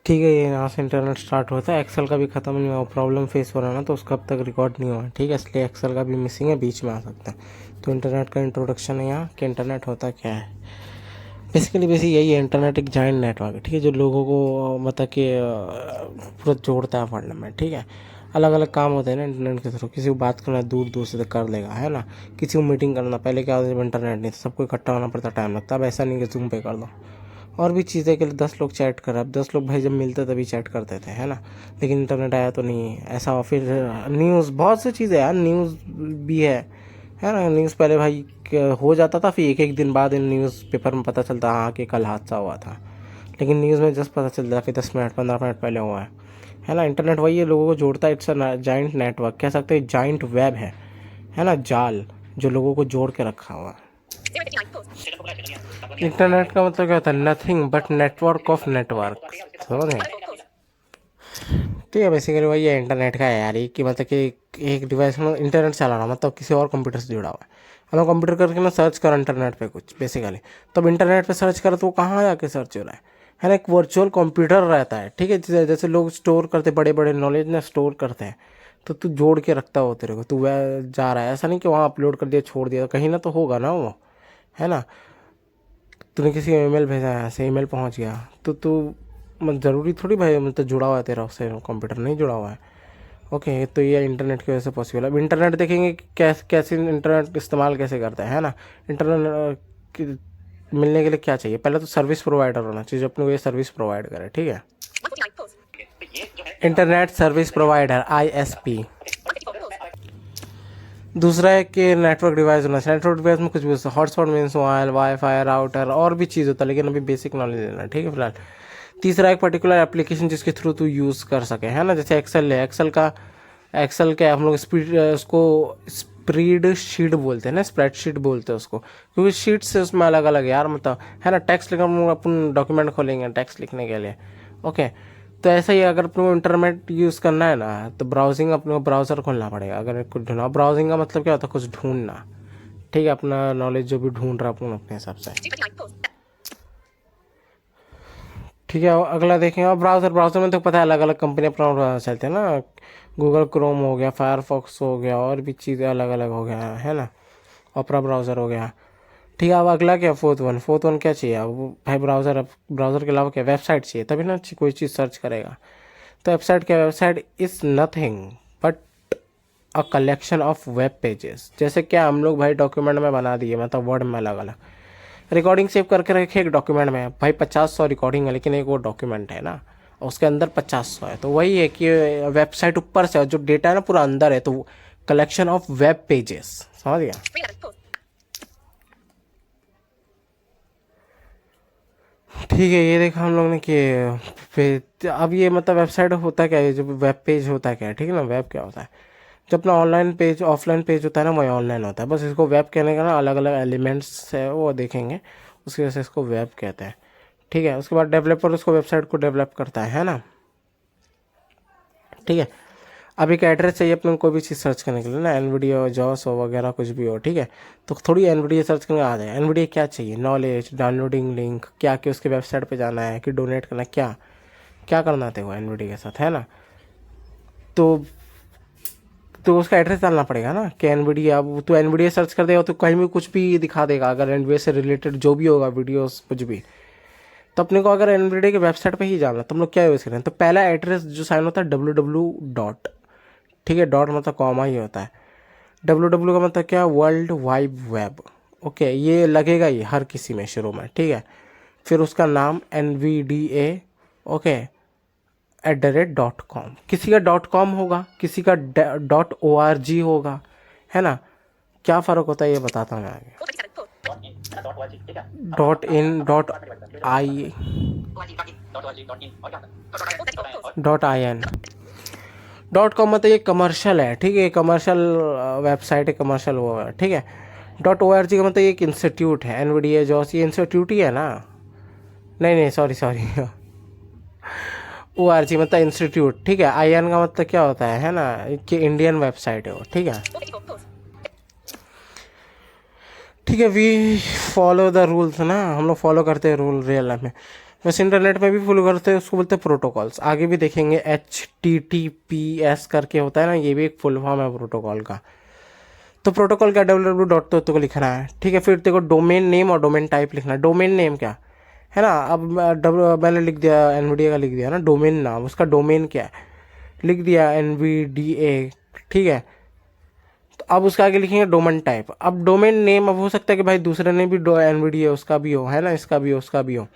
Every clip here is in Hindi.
ठीक है, ये यहाँ से इंटरनेट स्टार्ट होता है। एक्सेल का भी ख़त्म नहीं हुआ, प्रॉब्लम फेस हो रहा है ना, तो उसका अब तक रिकॉर्ड नहीं हुआ है। ठीक है, इसलिए एक्सेल का भी मिसिंग है, बीच में आ सकता है। तो इंटरनेट का इंट्रोडक्शन है यहाँ कि इंटरनेट होता क्या है। बेसिकली यही है, इंटरनेट एक जाइंट नेटवर्क है। ठीक है, जो लोगों को मतलब कि पूरा जोड़ता है वर्ल्ड में। ठीक है, अलग अलग काम होते हैं ना इंटरनेट के थ्रू। किसी को बात करना दूर दूर से तो कर लेगा, है ना। किसी को मीटिंग करना, पहले क्या होता था, जब इंटरनेट नहीं था सबको इकट्ठा होना पड़ता, टाइम लगता। अब ऐसा नहीं कि जूम पे कर दो। और भी चीज़ें के लिए 10 लोग चैट कर, अब 10 लोग भाई जब मिलते तभी चैट करते थे, है ना। लेकिन इंटरनेट आया तो नहीं ऐसा। फिर न्यूज़, बहुत सी चीज़ें यार, न्यूज़ भी है ना। न्यूज़ पहले भाई हो जाता था, फिर एक एक दिन बाद इन न्यूज़ पेपर में पता चलता हाँ कि कल हादसा हुआ था। लेकिन न्यूज़ में जस्ट पता चलता फिर 10 मिनट 15 मिनट पहले हुआ है ना। इंटरनेट वही है, लोगों को जोड़ता है। इट्स अ जाइंट नेटवर्क, कह सकते हैं जाइंट वेब है ना, जाल जो लोगों को जोड़ के रखा हुआ है। इंटरनेट का मतलब क्या होता है, nothing but network of network, समझ गए। ठीक है, बेसिकली वही है इंटरनेट का है यार, कि मतलब कि एक डिवाइस में इंटरनेट चला रहा, मतलब किसी और कंप्यूटर से जुड़ा हुआ है। हम कंप्यूटर करके ना सर्च करो इंटरनेट पे कुछ बेसिकली, तब इंटरनेट पे सर्च करो तो वो कहाँ जाके सर्च हो रहा है ना। एक वर्चुअल कंप्यूटर रहता है। ठीक है, जैसे लोग स्टोर करते, बड़े बड़े नॉलेज ना स्टोर करते हैं, तो तू जोड़ के रखता हो तेरे को। तू वह जा रहा है, ऐसा नहीं कि वहाँ अपलोड कर दिया छोड़ दिया, कहीं ना तो होगा ना वो, है ना। तूने किसी को ईमेल भेजा है, ऐसे ईमेल पहुँच गया, तो तू मतलब ज़रूरी थोड़ी भाई मतलब जुड़ा हुआ है तेरा उससे, कंप्यूटर नहीं जुड़ा हुआ है। ओके, तो ये इंटरनेट की वजह से पॉसिबल है। अब इंटरनेट देखेंगे कि कैसे इंटरनेट इस्तेमाल कैसे करते हैं, है ना। इंटरनेट मिलने के लिए क्या चाहिए, पहले तो सर्विस प्रोवाइडर होना चाहिए जो अपने को ये सर्विस प्रोवाइड करे। ठीक है, इंटरनेट सर्विस प्रोवाइडर ISP। दूसरा है कि नेटवर्क डिवाइस होना चाहिए। नेटवर्क डिवाइस में कुछ भी हो सकता है, hotspot means mobile, wifi, router और भी चीज़ होता है, लेकिन अभी बेसिक नॉलेज लेना। ठीक है फिलहाल। तीसरा एक पर्टिकुलर एप्लीकेशन जिसके थ्रू तू यूज़ कर सके, है ना। जैसे एक्सेल है, एक्सेल का हम लोग स्पीड उसको स्प्रेड शीट बोलते हैं ना, स्प्रेडशीट बोलते हैं उसको, क्योंकि शीट से उसमें अलग अलग यार मतलब, है ना। टेक्स्ट लिखना, अपन डॉक्यूमेंट खोलेंगे टेक्स्ट लिखने के लिए। ओके, तो ऐसा ही अगर अपने को इंटरनेट यूज़ करना है ना, तो ब्राउजिंग अपने को ब्राउज़र खोलना पड़ेगा अगर कुछ ढूंढना। ब्राउजिंग का मतलब क्या होता है, कुछ ढूंढना। ठीक है, अपना नॉलेज जो भी ढूंढ रहा अपन अपने हिसाब से। ठीक है, अगला देखेंगे। और ब्राउज़र में तो पता है अलग अलग कंपनी अपना ब्राउज़र चलते हैं ना। गूगल क्रोम हो गया, फायरफॉक्स हो गया, और भी चीज़ें अलग अलग हो गया, है ना। ओपरा ब्राउज़र हो गया। ठीक है, अब अगला क्या, फोर्थ वन क्या चाहिए अब भाई, ब्राउज़र के अलावा क्या, वेबसाइट चाहिए, तभी ना कोई चीज़ सर्च करेगा। तो वेबसाइट क्या, website is nothing but a collection of web pages. जैसे क्या हम लोग भाई डॉक्यूमेंट में बना दिए, मतलब वर्ड में अलग अलग रिकॉर्डिंग सेव करके रखे एक डॉक्यूमेंट में, भाई 50-100 रिकॉर्डिंग है, लेकिन एक वो डॉक्यूमेंट है ना, और उसके अंदर 50-100 है। तो वही है कि वेबसाइट ऊपर से, और जो डेटा है ना पूरा अंदर है, तो कलेक्शन ऑफ वेब पेजेस, समझ गया। ठीक है, ये देखा हम लोग ने कि फिर अब ये मतलब वेबसाइट होता क्या है, जो वेब पेज होता है क्या है। ठीक है ना, वेब क्या होता है, जो अपना ऑनलाइन पेज ऑफलाइन पेज होता है ना, वही ऑनलाइन होता है। बस इसको वेब कहने का ना, अलग अलग एलिमेंट्स है वो देखेंगे, उसकी वजह से इसको वेब कहते हैं। ठीक है, उसके बाद डेवलपर उसको वेबसाइट को डेवलप करता है ना। ठीक है, अब एक एड्रेस चाहिए अपने को कोई भी चीज़ सर्च करने के लिए ना, एनवीडिया जॉस हो वगैरह कुछ भी हो। ठीक है, तो थोड़ी एनवीडिया सर्च करने आ जाए। एनवीडिया क्या चाहिए, नॉलेज, डाउनलोडिंग लिंक, क्या कि उसके वेबसाइट पे जाना है कि डोनेट करना है, क्या क्या करना था वो एनवीडिया के साथ, है ना। तो उसका एड्रेस डालना पड़ेगा ना कि एनवीडिया। अब तो एनवीडिया सर्च कर देगा तो कहीं भी कुछ भी दिखा देगा, अगर एनवीडिया से रिलेटेड जो भी होगा वीडियोस कुछ भी। तो अपने को अगर एनवीडिया के वेबसाइट पे ही जाना, तो हम लोग क्या यूज़ करें, तो पहला एड्रेस जो साइन होता है www डॉट। ठीक है, डॉट मतलब कॉमा ही होता है। www का मतलब क्या, वर्ल्ड वाइड वेब। ओके, ये लगेगा ही हर किसी में शुरू में। ठीक है, फिर उसका नाम NVDA, ओके, @.com। किसी का .com होगा, किसी का .org होगा, है ना। क्या फ़र्क होता है ये बताता हूँ मैं आगे। .in .i .in .com मतलब ये कमर्शियल है। ठीक है, कमर्शियल वेबसाइट है, कमर्शियल वो है। ठीक है, .org का मतलब ये एक इंस्टीट्यूट है, एनवीडिया जॉस ये इंस्टीट्यूट ही है ना। नहीं सॉरी ORG मतलब इंस्टीट्यूट। ठीक है, IN का मतलब क्या होता है ना, कि इंडियन वेबसाइट है वो। ठीक है, वी फॉलो द रूल्स ना, हम लोग फॉलो करते हैं रूल रियल लाइफ में। वैसे इंटरनेट में भी फॉलो करते हैं, उसको बोलते हैं प्रोटोकॉल्स। आगे भी देखेंगे HTTPS करके होता है ना, ये भी एक फुल फॉर्म है प्रोटोकॉल का। तो प्रोटोकॉल का www डॉट तो को लिखना है, ठीक है। फिर देखो डोमेन नेम और डोमेन टाइप लिखना है। डोमेन नेम क्या है ना, अब मैंने लिख दिया NVIDIA का लिख दिया ना डोमेन नाम, उसका डोमेन क्या है लिख दिया NVDA, ठीक है। तो अब उसके आगे लिखेंगे डोमेन टाइप। अब डोमेन नेम अब हो सकता है कि भाई दूसरे ने भी NVIDIA उसका भी हो, है ना, इसका भी हो, उसका भी हो,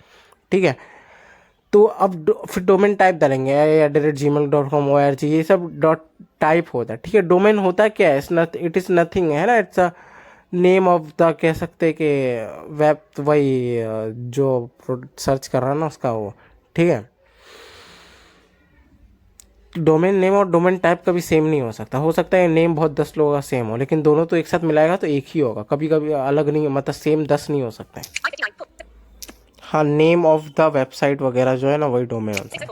ठीक है। तो अब फिर डोमेन टाइप डालेंगे @gmail.com ORG, ये सब डॉट टाइप होता है, ठीक है। डोमेन होता है क्या है, इट इज़ नथिंग, है ना, it's a name of the, कह सकते हैं कि वेब, वही जो सर्च कर रहा है ना उसका वो, ठीक है। डोमेन नेम और डोमेन टाइप कभी सेम नहीं हो सकता है नेम बहुत 10 लोगों का सेम हो, लेकिन दोनों तो एक साथ मिलाएगा तो एक ही होगा, कभी कभी अलग नहीं, मतलब सेम 10 नहीं हो सकता है। हाँ, नेम ऑफ द वेबसाइट वगैरह जो है ना वही डोमेन होता है,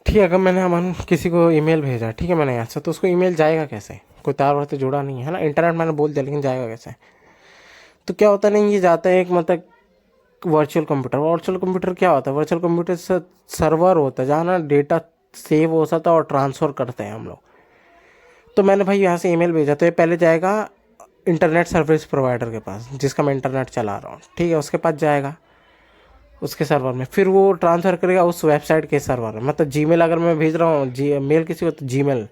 ठीक है। अगर मैंने मन किसी को ईमेल भेजा, ठीक है, मैंने यहाँ से, तो उसको ईमेल जाएगा कैसे, कोई तार वार तो जुड़ा नहीं है ना, इंटरनेट मैंने बोल दिया, लेकिन जाएगा कैसे। तो क्या होता नहीं, ये जाता है एक मतलब वर्चुअल कंप्यूटर क्या होता है, वर्चुअल कंप्यूटर सर्वर होता है जहाँ ना डेटा सेव हो सकता है और ट्रांसफ़र करते हैं हम लोग। तो मैंने भाई यहाँ से ईमेल भेजा, तो ये पहले जाएगा इंटरनेट सर्विस प्रोवाइडर के पास जिसका मैं इंटरनेट चला रहा हूँ, ठीक है, उसके पास जाएगा, उसके सर्वर में, फिर वो ट्रांसफ़र करेगा उस वेबसाइट के सर्वर में। मतलब जीमेल अगर मैं भेज रहा हूँ मेल किसी को, तो जीमेल,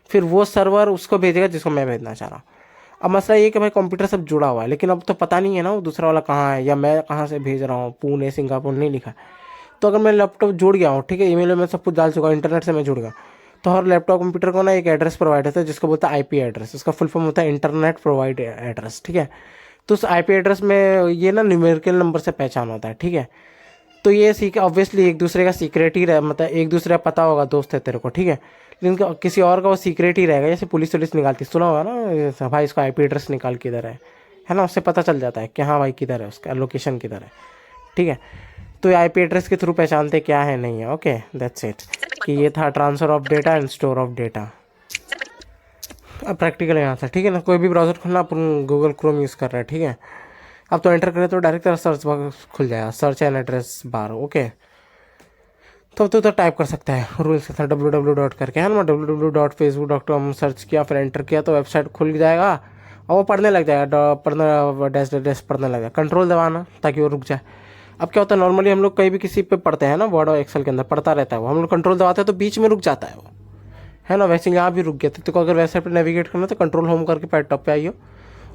फिर वो सर्वर उसको भेजेगा जिसको मैं भेजना चाह रहा हूँ। अब मसला ये कि भाई कंप्यूटर सब जुड़ा हुआ है, लेकिन अब तो पता नहीं है ना वो दूसरा वाला कहाँ है, या मैं कहाँ से भेज रहा हूँ, पुणे सिंगापुर नहीं लिखा। तो अगर मैं लैपटॉप जुड़ गया हूँ, ठीक है, ईमेल में सब कुछ डाल चुका हूँ, इंटरनेट से मैं जुड़ गया, तो हर लैपटॉप कंप्यूटर को ना एक एड्रेस प्रोवाइड होता है जिसको बोलता है IP एड्रेस, उसका फुल फॉर्म होता है इंटरनेट प्रोवाइड एड्रेस, ठीक है। तो उस IP एड्रेस में ये ना न्यूमेरिकल नंबर से पहचान होता है, ठीक है। तो ये ऑब्वियसली एक दूसरे का सीक्रेट ही रहे, मतलब एक दूसरे का पता होगा दोस्त है तेरे को, ठीक है, लेकिन किसी और का वो सीक्रेट ही रहेगा। जैसे पुलिस निकालती, सुना होगा ना भाई इसका IP एड्रेस निकाल किधर है ना, उससे पता चल जाता है कि हाँ भाई किधर है, उसका लोकेशन किधर है, ठीक है। तो ये IP एड्रेस के थ्रू पहचानते क्या है नहीं है। ओके, दैट्स इट, कि ये था transfer of data and store of data. अब प्रैक्टिकल यहाँ से, ठीक है ना, कोई भी ब्राउज़र खोलना, अपन गूगल क्रोम यूज़ कर रहे हैं, ठीक है। अब तो एंटर करें तो डायरेक्ट सर्च बॉक्स खुल जाएगा, search and address bar, okay. तो टाइप कर सकता है रूल्स के साथ www करके, है ना, www.facebook.com सर्च किया, फिर एंटर किया तो वेबसाइट खुल जाएगा और वो पढ़ने लग जाएगा, डैश पढ़ने लग जाएगा। कंट्रोल दबाना ताकि वो रुक जाए। अब क्या होता है, नॉर्मली हम लोग कहीं भी किसी पे पढ़ते हैं ना, वर्ड और एक्सेल के अंदर पढ़ता रहता है वो, हम लोग कंट्रोल दबाते हैं तो बीच में रुक जाता है वो, है ना। वैसे यहाँ भी रुक गया, तो अगर वेबसाइट पर नेविगेट करना तो कंट्रोल होम करके पैड टॉप पे आइयो,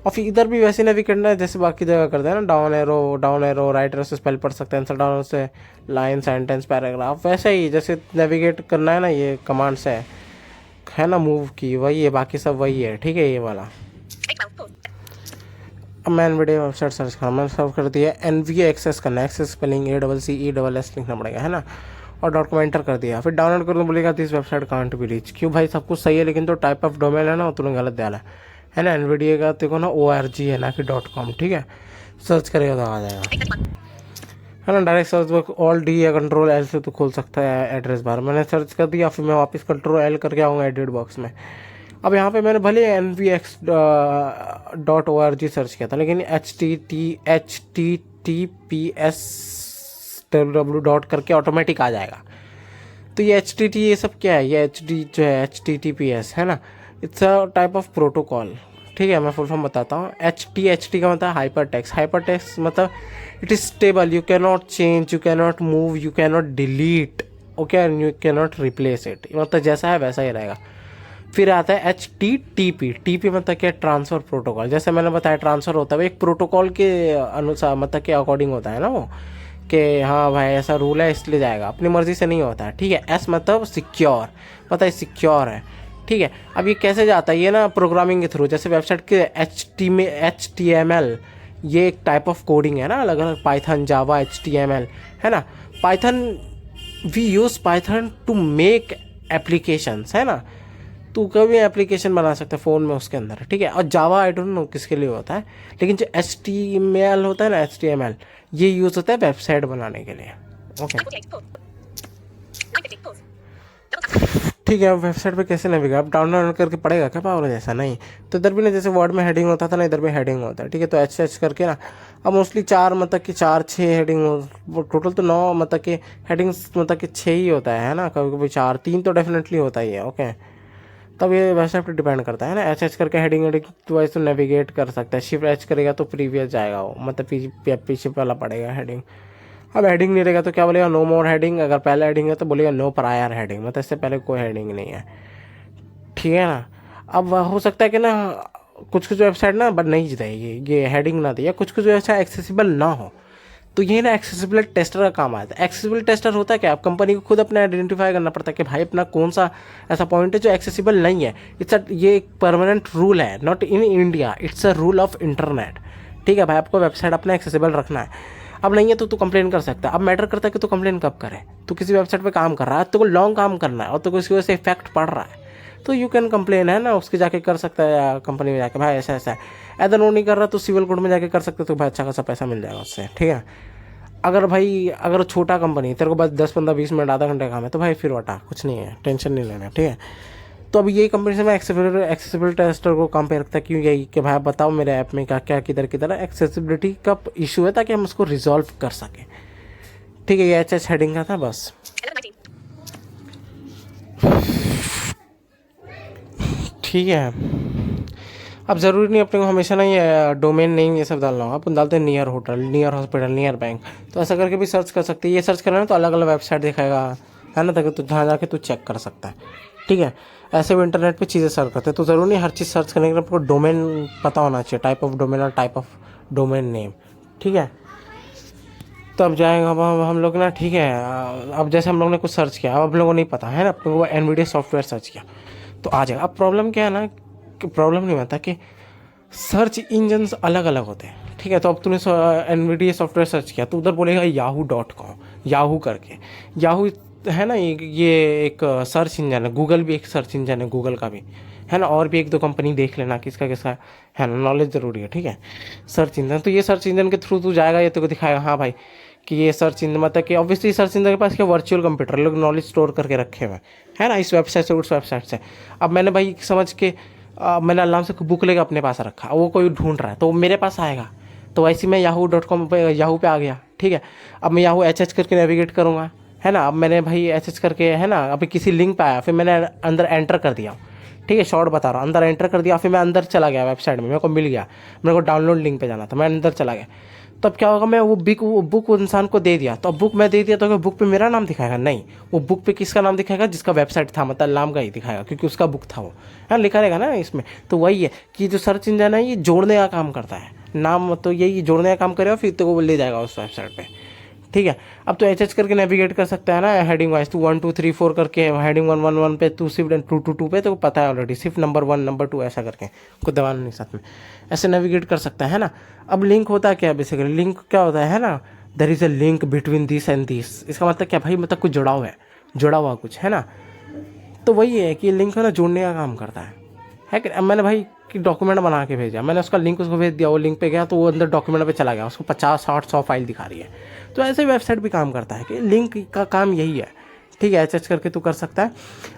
और फिर इधर भी वैसे नेविगेट करना है जैसे बाकी जगह करते हैं ना, डाउन एरो राइट एरो से स्पेल पढ़ सकते हैं, आंसर डाउन से लाइन सेंटेंस पैराग्राफ, वैसे ही जैसे नेविगेट करना है ना, ये कमांड से है ना, मूव की वही है, बाकी सब वही है, ठीक है, ये वाला। अब मैं NVIDIA वेबसाइट सर्च करा, मैंने सर्च कर दिया NVIDIA एक्सेस करना, एक्सेस स्पेलिंग ACCESS लिखना पड़ेगा, है ना, और .com एंटर कर दिया। फिर डाउनलोड कर दो, बोलेगा this website can't be reach. क्यों भाई, सब कुछ सही है, लेकिन तो टाइप ऑफ डोमेन है ना तूने गलत डाला है ना, NVIDIA का देखो ना ORG है ना कि .com, ठीक है। सर्च करेगा तो आ जाएगा, है ना। Direct search box Alt D या Ctrl L से तो खोल सकता है एड्रेस बार। मैंने सर्च कर दिया, फिर मैं वापस Ctrl L करके आऊँगा एडिट बॉक्स में। अब यहाँ पे मैंने भले nvx.org सर्च किया था, लेकिन https www करके ऑटोमेटिक आ जाएगा। तो ये HTTP ये सब क्या है, ये HD जो है HTTPS है ना, it's a type of protocol, ठीक है। मैं फुल फॉर्म बताता हूँ। HT का मतलब हाइपर टेक्स्ट मतलब it is stable, you can not change, you can not move, you can not delete, okay, you can not replace it, मतलब जैसा है वैसा ही रहेगा। फिर आता है HTTP मतलब क्या, ट्रांसफ़र प्रोटोकॉल। जैसे मैंने बताया ट्रांसफ़र होता है एक प्रोटोकॉल के अनुसार, मतलब के अकॉर्डिंग होता है ना वो, कि हाँ भाई ऐसा रूल है इसलिए जाएगा, अपनी मर्ज़ी से नहीं होता है, ठीक है। S मतलब सिक्योर, मतलब सिक्योर है, ठीक है। अब ये कैसे जाता है, ये ना प्रोग्रामिंग के थ्रू, जैसे वेबसाइट के HTML ये एक टाइप ऑफ कोडिंग है ना, अलग अलग, पाइथन, जावा, HTML, है ना। Python, we use Python to make applications, है ना, तू कभी एप्लीकेशन बना सकता है फ़ोन में उसके अंदर, ठीक है। और जावा आई डोंट नो किसके लिए होता है, लेकिन जो HTML होता है ना, HTML ये यूज़ होता है वेबसाइट बनाने के लिए, ओके। ठीक है, अब वेबसाइट पे कैसे नेविगेट, आप डाउनलोड करके पड़ेगा क्या पावर जैसा? नहीं। तो इधर भी ना जैसे वर्ड में हेडिंग होता था ना, इधर भी हेडिंग होता है, ठीक है। तो एच करके ना अब मोस्टली 4 मतलब कि 4-6 हेडिंग, टोटल तो 9 मतलब कि हेडिंग्स मतलब कि 6 ही होता है ना, कभी कभी 4, 3 तो डेफिनेटली होता ही है, ओके। तब ये वेबसाइट पे डिपेंड करता है ना। एच करके हेडिंग हेडिंग तो वैसे नेविगेट कर सकता है, शिफ्ट एच करेगा तो प्रीवियस जाएगा वो, मतलब पीछे वाला पड़ेगा हेडिंग। अब हेडिंग नहीं रहेगा तो क्या बोलेगा, नो मोर हेडिंग। अगर पहले हेडिंग है तो बोलेगा नो प्रायर हेडिंग, मतलब इससे पहले कोई हेडिंग नहीं है, ठीक है ना। अब हो सकता है कि ना कुछ कुछ वेबसाइट ना बट नहीं रहेगी, ये हेडिंग ना दे, या कुछ कुछ वेबसाइट एक्सेसिबल ना हो, तो ये ना एक्सेसिबिलिटी टेस्टर का काम आता है। एक्सेसिबिलिटी टेस्टर होता है क्या, आप कंपनी को खुद अपना आइडेंटिफाई करना पड़ता है कि भाई अपना कौन सा ऐसा पॉइंट है जो एक्सेसिबल नहीं है। ये एक परमानेंट रूल है, not in India, it's a rule of internet, ठीक है भाई। आपको वेबसाइट अपना एक्सेसिबल रखना है। अब नहीं है तो तू कंप्लेन कर सकता है। अब मैटर करता है कि तू कंप्लेन कब करे, तू किसी वेबसाइट पे काम कर रहा है, तो लॉन्ग काम करना है और तो उसकी वजह से इफेक्ट पड़ रहा है, तो यू कैन कंप्लेन, है ना, उसके जाके कर सकता है, या कंपनी में जाके भाई ऐसा ऐसा है। अदर वो नहीं कर रहा तो सिविल कोर्ट में जाके कर सकते हो, तो भाई अच्छा खासा पैसा मिल जाएगा उससे, ठीक है। अगर छोटा कंपनी तेरे को बस 10-15-20 मिनट आधा घंटे काम है तो भाई फिर हटा, कुछ नहीं है, टेंशन नहीं लेना, ठीक है। तो अभी यही कंपनी से मैं एक्सेसिबिलिटी टेस्टर को काम पे रखता है, क्यों, यही कि भाई बताओ मेरे ऐप में क्या क्या किधर किधर एक्सेसिबिलिटी का इशू है, ताकि हम उसको रिजॉल्व कर सकें, ठीक है। ये एच हेडिंग का था बस, ठीक है। अब ज़रूरी नहीं अपने को हमेशा ना ये डोमेन नेम ये सब डालना होगा, अपन डालते हैं near hotel, near hospital, near bank, तो ऐसा करके भी सर्च कर सकते हैं। ये सर्च करना है तो अलग अलग वेबसाइट दिखाएगा, है ना, ताकि तू जहाँ जाके तू चेक कर सकता है, ठीक है। ऐसे भी इंटरनेट पे चीज़ें सर्च करते हैं, तो ज़रूरी नहीं हर चीज़ सर्च करने के लिए आपको डोमेन पता होना चाहिए, टाइप ऑफ डोमेन और टाइप ऑफ डोमेन नेम, ठीक है। तो अब जाएगा, अब हम लोग ना, ठीक है। अब जैसे हम लोग ने कुछ सर्च किया, अब हम लोगों को नहीं पता है ना, अपने को एनवीडिया सॉफ्टवेयर सर्च किया तो आ जाएगा। अब प्रॉब्लम क्या है ना, प्रॉब्लम नहीं होता कि सर्च इंजन्स अलग अलग होते हैं, ठीक है। तो अब तूने एनवीडिया सॉफ्टवेयर सर्च किया तो उधर बोलेगा yahoo.com, याहू करके, याहू है ना, ये एक सर्च इंजन है। गूगल भी एक सर्च इंजन है, गूगल का भी, है ना। और भी एक दो कंपनी देख लेना किसका किसका है ना, नॉलेज ज़रूरी है, ठीक है। सर्च इंजन, तो ये सर्च इंजन के थ्रू तू जाएगा, ये तेरे को दिखाएगा हाँ भाई कि ये सर्च इंजन, मतलब कि ऑब्वियसली सर्च इंजन के पास क्या वर्चुअल कंप्यूटर, लोग नॉलेज स्टोर करके रखे हुए है ना, इस वेबसाइट से उस वेबसाइट से। अब मैंने भाई समझ के मैंने आराम से बुक लेकर अपने पास रखा, वो कोई ढूंढ रहा है तो वो मेरे पास आएगा, तो ऐसे मैं yahoo.com पे, याहू पे आ गया, ठीक है। अब मैं याहू एच करके नेविगेट करूँगा, है ना। अब मैंने भाई एच करके, है ना, अभी किसी लिंक पे आया, फिर मैंने अंदर एंटर कर दिया, ठीक है, शॉर्ट बता रहा हूँ, अंदर एंटर कर दिया, फिर मैं अंदर चला गया वेबसाइट में, मेरे को मिल गया, मेरे को डाउनलोड लिंक पे जाना था, मैं अंदर चला गया। तो अब क्या होगा, मैं वो बुक इंसान को दे दिया, तो अब बुक मैं दे दिया तो क्या बुक पे मेरा नाम दिखाएगा? नहीं, वो बुक पे किसका नाम दिखाएगा, जिसका वेबसाइट था, मतलब नाम का ही दिखाएगा, क्योंकि उसका बुक था वो, है, लिखा रहेगा ना इसमें। तो वही है कि जो सर्च इंजन है ये जोड़ने का काम करता है, नाम तो यही जोड़ने का काम करेगा, फिर तो वो ले जाएगा उस वेबसाइट पे, ठीक है। अब तो एच करके नेविगेट कर सकता है ना, हेडिंग वाइज तू 1 2 3 4 करके, हेडिंग 1 पे तू शिफ्ट 2 2 2 पे, तो पता है ऑलरेडी, सिर्फ नंबर 1 नंबर 2 ऐसा करके, कुछ दबाना नहीं साथ में, ऐसे नेविगेट कर सकता है ना। अब लिंक होता है क्या, बेसिकली लिंक क्या होता है ना, there is a link between this and this, इसका मतलब क्या भाई, मतलब कुछ जुड़ा हुआ कुछ, है ना। तो वही है कि लिंक है ना जोड़ने का काम करता है कि। अब मैंने भाई कि डॉक्यूमेंट बना के भेजा, मैंने उसका लिंक उसको भेज दिया, वो लिंक पे गया तो वो अंदर डॉक्यूमेंट पे चला गया, उसको 50 60 100 फाइल दिखा रही है। तो ऐसे वेबसाइट भी काम करता है कि लिंक का काम यही है, ठीक है। एच करके तू कर सकता है।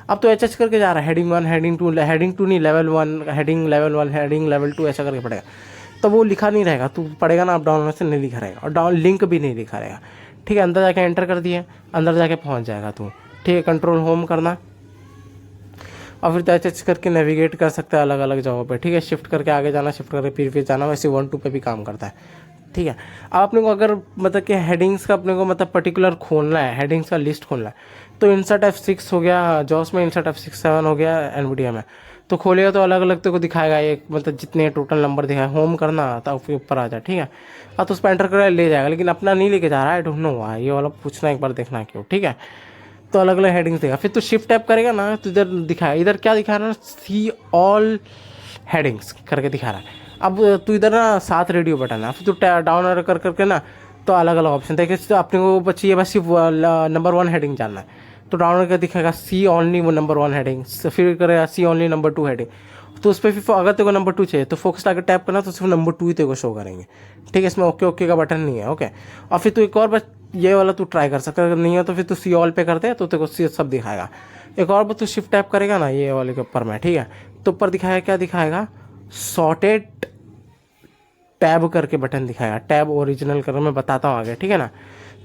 अब तो एच करके जा रहा है, हेडिंग 1 हेडिंग टू नहीं, level 1 heading, level 1 heading, level 2 ऐसा करके पड़ेगा। तो वो लिखा नहीं रहेगा, तू पढ़ेगा ना, अप डाउन से नहीं लिखा रहेगा, और डाउन लिंक भी नहीं लिखा रहेगा, ठीक है। अंदर जाके एंटर कर दिए, अंदर जाके पहुँच जाएगा तू, ठीक है। कंट्रोल होम करना और फिर एच करके नेविगेट कर सकता है अलग अलग जगहों पे, ठीक है। शिफ्ट करके आगे जाना, शिफ्ट करके फिर जाना, वैसे 1 2 पे भी काम करता है, ठीक है। अब अपने को अगर मतलब कि हेडिंग्स का अपने को मतलब पर्टिकुलर खोलना है, हेडिंग्स का लिस्ट खोलना है, तो इंसर्ट F6 हो गया जॉस में, इंसर्ट F6 7 हो गया एनवीडिया में, तो खोलेगा तो अलग अलग को दिखाएगा, एक मतलब जितने टोटल नंबर दिखाए, होम करना तो फिर ऊपर आ जाए, ठीक है। अब तो उस पर एंटर कर ले जाएगा, लेकिन अपना नहीं लेके जा रहा है, आई डोंट नो व्हाई, ये वाला पूछना एक बार, देखना क्यों, ठीक है। तो अलग अलग हेडिंग्स देगा, फिर तो शिफ्ट टैप करेगा ना तो इधर दिखाएगा, इधर क्या दिखा रहा है, सी ऑल हेडिंग्स करके दिखा रहा है। अब तू इधर ना 7 रेडियो बटन है, फिर तू डाउन कर करके ना तो अलग अलग ऑप्शन देखे, तो अपने को बची है बस सिर्फ नंबर 1 हेडिंग जानना है, तो डाउन करके दिखाएगा सी ओनली वो नंबर 1 हेडिंग, फिर करेगा सी ओनली नंबर 2 हेडिंग, तो उस पर फिर अगर तेरे को नंबर 2 चाहिए तो फोकस लाकर टैप करना, तो सिर्फ नंबर 2 ही तेरे को शो करेंगे, ठीक है। इसमें ओके ओके का बटन नहीं है, ओके। और फिर तू एक और बस ये वाला तू ट्राई कर सकता है, अगर नहीं है तो फिर तू सी ऑल पे करते हैं तो तेरे को सी सब दिखाएगा, एक और बार तू शिफ्ट टैप करेगा ना ये वाले के ऊपर में, ठीक है, तो ऊपर दिखाएगा, क्या दिखाएगा, सॉर्टेड टैब करके बटन दिखाएगा, टैब ओरिजिनल कर, मैं बताता हूँ आगे, ठीक है ना।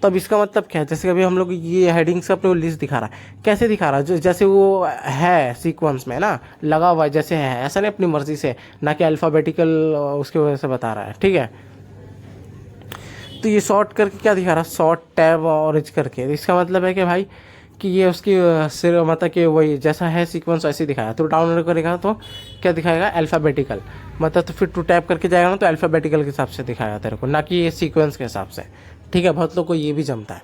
तो अब इसका मतलब क्या है, जैसे अभी हम लोग ये हेडिंग्स अपने को लिस्ट दिखा रहा है, कैसे दिखा रहा है, जैसे वो है सीक्वेंस में ना लगा हुआ है, जैसे है ऐसा नहीं, अपनी मर्जी से, ना कि अल्फ़ाबेटिकल उसकी वजह से बता रहा है, ठीक है। तो ये शॉर्ट करके क्या दिखा रहा है, शॉर्ट टैब ऑरेंज करके, इसका मतलब है कि भाई कि ये उसकी सिर मतलब कि वही जैसा है सीक्वेंस वैसे दिखाया। तो डाउनलोड करेगा तो क्या दिखाएगा, अल्फ़ाबेटिकल, मतलब तो फिर टू टैप करके जाएगा ना तो अल्फ़ाबेटिकल के हिसाब से दिखाएगा तेरे को, ना कि ये सीक्वेंस के हिसाब से, ठीक है। बहुत लोग को ये भी जमता है।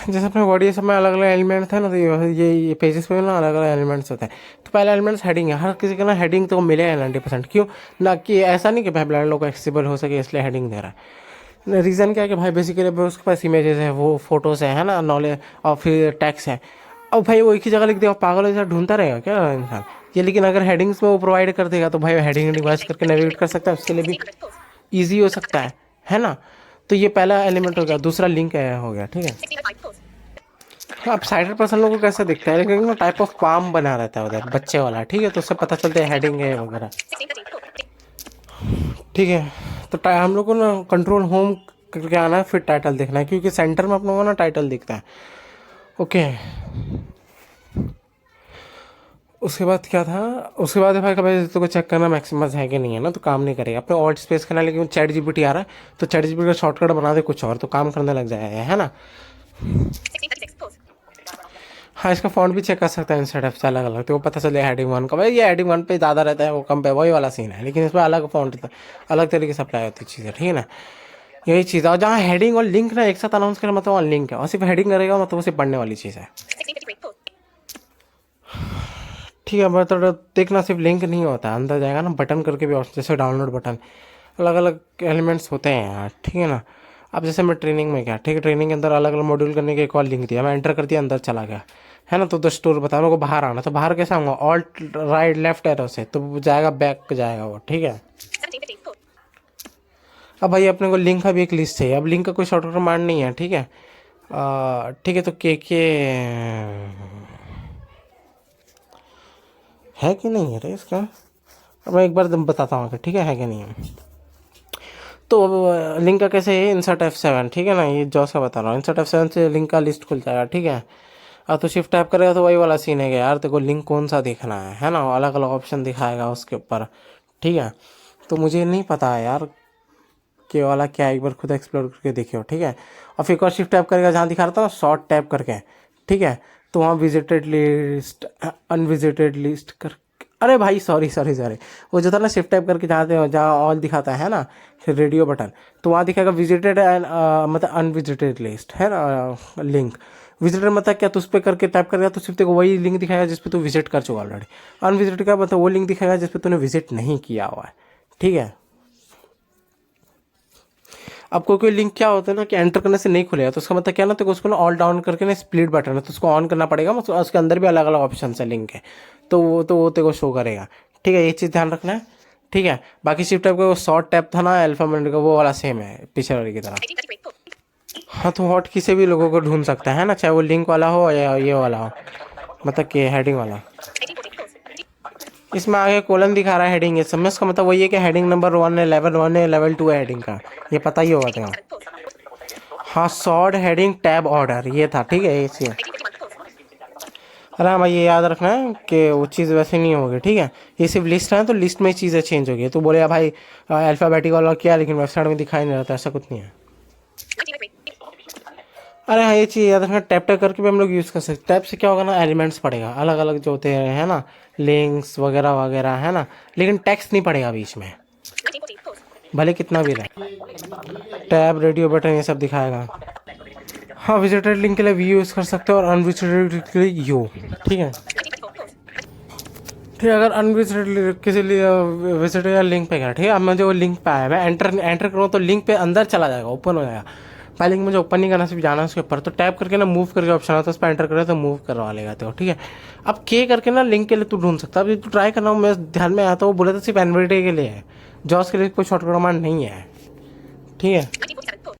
जैसे अपने बॉडी सब में अलग अलग एलिमेंट्स है ना, तो ये पेजेस में ना अलग अलग एलिमेंट्स होते हैं। तो पहला एलिमेंट्स हेडिंग है, हर किसी का ना हेडिंग तो मिलेगा 90%। क्यों ना, कि ऐसा नहीं कि भाई ब्लाइंड लोग को एक्सेसिबल हो सके इसलिए हेडिंग दे रहा है। रीज़न क्या है कि भाई बेसिकली उसके पास इमेजेस है, वो फोटोज़ है ना, नॉलेज और फिर टैक्स है। अब भाई वो एक ही जगह लिख देगा, पागल जैसा ढूंढता रहेगा क्या इंसान ये। लेकिन अगर हेडिंग्स में वो प्रोवाइड कर देगा तो भाई हेडिंग डिवाइस करके नेविगेट कर सकता है, उसके लिए भी ईजी हो सकता है ना। तो ये पहला एलिमेंट हो गया। दूसरा लिंक हो गया, ठीक है। अब साइडर पर्सन लोगों को कैसे दिखता है, लेकिन टाइप ऑफ पाम बना रहता है उधर बच्चे वाला, ठीक है, तो उससे पता चलता है हेडिंग है वगैरह, ठीक है। तो हम लोग को ना कंट्रोल होम करके आना है, फिर टाइटल देखना है, क्योंकि सेंटर में अपने को ना टाइटल दिखता है, ओके। उसके बाद क्या था, उसके बाद भाई कभी तो चेक करना मैक्सिमस है कि नहीं है ना, तो काम नहीं करेगा। अपने ऑल्ट स्पेस करना, लेकिन चैट जीपीटी आ रहा है तो चैट जीपीटी का शॉर्टकट बना दे कुछ और, तो काम करने लग जाएगा, है ना। हाँ, इसका फॉन्ट भी चेक कर सकता है इंस्टेड ऑफ अलग अलग, तो वो पता चले हेडिंग 1 का, भाई ये हेडिंग 1 पे ज़्यादा रहता है, वो कम पे, वही वाला सीन है। लेकिन इसमें अलग फॉन्ट अलग तरीके से अप्लाई होती है चीज़ें, ठीक है ना। यही चीज़ है। और जहाँ हेडिंग और लिंक ना एक साथ अनाउंस करें मतलब वहाँ लिंक है, और सिर्फ हेडिंग करेगा मतलब वो सिर्फ पढ़ने वाली चीज़ है, ठीक है। मतलब देखना सिर्फ लिंक नहीं होता, अंदर जाएगा ना बटन करके भी ऑप्शन, जैसे डाउनलोड बटन, अलग अलग एलिमेंट्स होते हैं यार, ठीक है ना। अब जैसे मैं ट्रेनिंग में गया, ठीक है, ट्रेनिंग के अंदर अलग अलग मॉड्यूल करने के एक और लिंक दिया, मैं एंटर कर दिया, अंदर चला गया, है ना। तो द स्टोर बता मेरे को बाहर आना, तो बाहर कैसे आऊँगा, ऑल्ट राइट लेफ्ट एरो से, तो जाएगा बैक जाएगा वो, ठीक है। अब भाई अपने को लिंक का भी एक लिस्ट है, अब लिंक का कोई शॉर्टकट कमांड नहीं है, ठीक है। ठीक है, तो के है कि नहीं है रे इसका, अब मैं एक बार बताता हूँ, ठीक है कि नहीं है। तो अब लिंक का कैसे है, इंसर्ट F7, ठीक है ना, ये जॉस का बता रहा हूँ, इंसर्ट F7 से लिंक का लिस्ट खुल जाएगा, ठीक है। अब तो शिफ्ट टैप करेगा तो वही वाला सीन है कि यार तेरे को लिंक कौन सा देखना है ना, अलग अलग ऑप्शन दिखाएगा उसके ऊपर, ठीक है। तो मुझे नहीं पता है यार के वाला क्या है, एक बार खुद एक्सप्लोर करके देखियो, ठीक है। और फिर एक और शिफ्ट टैप करेगा, जहाँ दिखा रहा था ना शॉर्ट टैप करके, ठीक है, तो वहाँ विजिटेड लिस्ट, अनविजिटेड लिस्ट कर, अरे भाई सॉरी, वो जो था ना शिफ्ट टैप करके जहाँ ऑल दिखाता है ना, फिर रेडियो बटन, तो वहाँ दिखाएगा विजिटेड एंड मतलब अनविजिटेड लिस्ट है ना, लिंक। विजिटेड मतलब क्या, तो उस पर करके टैप करेगा तो सिर्फ तेको वही लिंक दिखाएगा जिस पे तू विजिट कर चुका ऑलरेडी। अनविजिटेड का मतलब वो लिंक दिखाएगा जिस पे तूने विजिट नहीं किया हुआ है, ठीक है। अब कोई लिंक क्या होता है ना कि एंटर करने से नहीं खुलेगा, तो उसका मतलब क्या ना, तो उसको ना ऑल डाउन करके ना स्प्लिट बटन है, तो उसको ऑन करना पड़ेगा, उसके अंदर भी अलग अलग ऑप्शन है लिंक है, तो वो तेरे को शो करेगा, ठीक है। ये चीज़ ध्यान रखना है, ठीक है। बाकी शिफ्ट टैप का वो शॉर्ट टैप था ना अल्फाबेट का, वो वाला सेम है पीछे वाले की तरह। हाँ, तो हॉट किसी भी लोगों को ढूंढ सकता है ना, चाहे वो लिंक वाला हो या ये वाला हो, मतलब कि हेडिंग वाला। इसमें आगे कोलन दिखा रहा है हेडिंग, ये सब में इसका मतलब वही है कि हेडिंग नंबर 1 है, लेवल 1 है, लेवल 2 है हेडिंग का, ये पता ही होगा तेरा। हाँ, सॉर्ट हेडिंग टैब ऑर्डर ये था, ठीक है, इसी। अरे हाँ भाई, ये याद रखना है कि वो चीज़ वैसे नहीं होगी, ठीक है। ये सिर्फ लिस्ट है, तो लिस्ट में चीज़ें चेंज होगी। तो बोले भाई अल्फ़ाबेटिक वाला क्या, लेकिन वेबसाइट में दिखाई नहीं रहता, ऐसा कुछ नहीं है। अरे हाँ, ये चीज़ याद रखना, टैप टैप करके भी हम लोग यूज़ कर सकते। टैप से क्या होगा ना, एलिमेंट्स पड़ेगा अलग अलग जो होते हैं, है ना, लिंक्स वगैरह वगैरह, है ना, लेकिन टेक्स्ट नहीं पड़ेगा बीच में, भले कितना भी रहे। टैब, रेडियो बटन, ये सब दिखाएगा। हाँ, विजिटेड लिंक के लिए वी यूज़ कर सकते हो और अनविजिटेड के लिए यू, ठीक है। ठीक है, अगर अनविजिटेड किसी विजिटेड लिंक पे गया, ठीक है, अब मुझे वो लिंक पे आया, मैं एंटर करूँ तो लिंक पे अंदर चला जाएगा, ओपन हो जाएगा। पहले लिंक मुझे ओपन नहीं करना, सिर्फ जाना उसके ऊपर, तो टैप करके ना मूव करके ऑप्शन आता है, उस पर एंटर करे तो मूव करवा लेगा तो, ठीक है। अब के करके ना लिंक के लिए तू ढूंढ सकता है। अब ये तू ट्राई करना, मैं ध्यान में आता हूँ, बोले तो सिर्फ एनवीडिया के लिए है, जॉस के लिए कोई शॉर्टकट कमांड नहीं है, ठीक है।